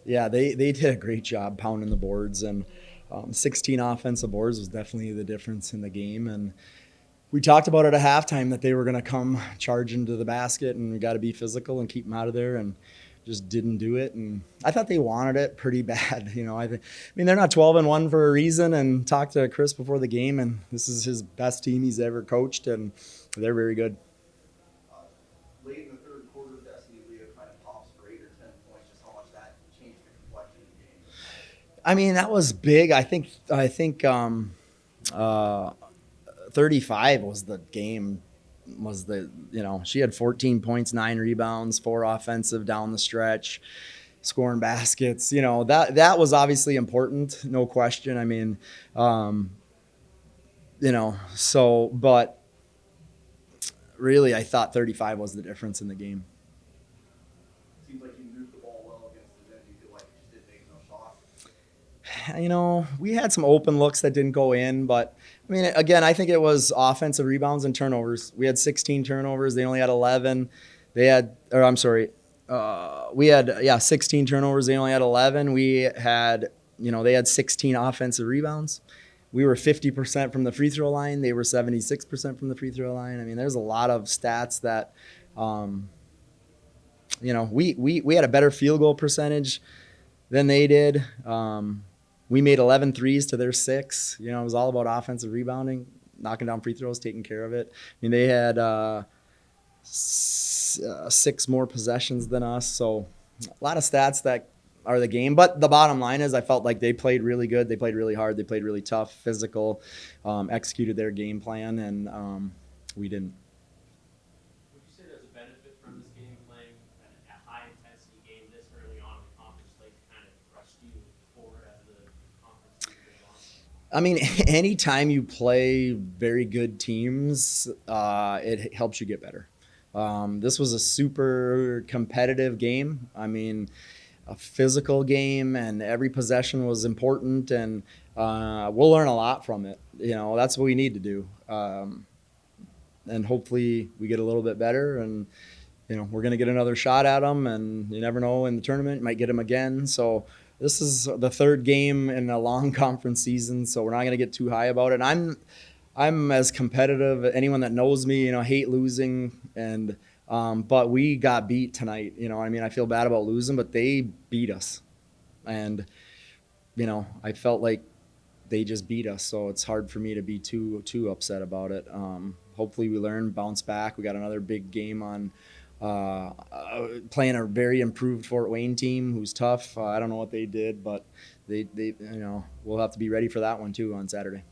Yeah, they did a great job pounding the boards, and 16 offensive boards was definitely the difference in the game. And we talked about it at halftime that they were going to come charge into the basket, and we got to be physical and keep them out of there, and just didn't do it. And I thought they wanted it pretty bad. I mean, they're not 12-1 for a reason. And talked to Chris before the game, and this is his best team he's ever coached, and they're very good. Late in the third quarter, Destiny Leo kind of pops for 8 or 10 points. Just how much that changed the complexion of the game. I mean, that was big. I think 35 was the game. She had 14 points, 9 rebounds, 4 offensive down the stretch, scoring baskets. That was obviously important, no question. I mean, but really, I thought 35 was the difference in the game. Seems like you moved the ball well against the Zen. You feel like you just didn't make no shots. We had some open looks that didn't go in, but I mean, again, I think it was offensive rebounds and turnovers. We had 16 turnovers. They only had 11. We had 16 turnovers. They only had 11. They had 16 offensive rebounds. We were 50% from the free throw line. They were 76% from the free throw line. I mean, there's a lot of stats that, we had a better field goal percentage than they did. We made 11 threes to their 6. It was all about offensive rebounding, knocking down free throws, taking care of it. I mean, they had 6 more possessions than us. So a lot of stats that are the game. But the bottom line is I felt like they played really good. They played really hard. They played really tough, physical, executed their game plan, and we didn't. Would you say there's a benefit from this game playing a high-intensity game this early on in the conference slate to kind of rush you forward as the conference season goes on? I mean, anytime you play very good teams, it helps you get better. This was a super competitive game. I mean, a physical game, and every possession was important, and we'll learn a lot from it. That's what we need to do. And hopefully we get a little bit better, and we're going to get another shot at them, and you never know, in the tournament might get them again. So this is the third game in a long conference season, so we're not going to get too high about it. I'm as competitive. Anyone that knows me, hate losing, and but we got beat tonight. I feel bad about losing, but they beat us, and I felt like they just beat us, so it's hard for me to be too upset about it. Hopefully we learn, bounce back. We got another big game on playing a very improved Fort Wayne team who's tough. I don't know what they did, but they we'll have to be ready for that one too on Saturday.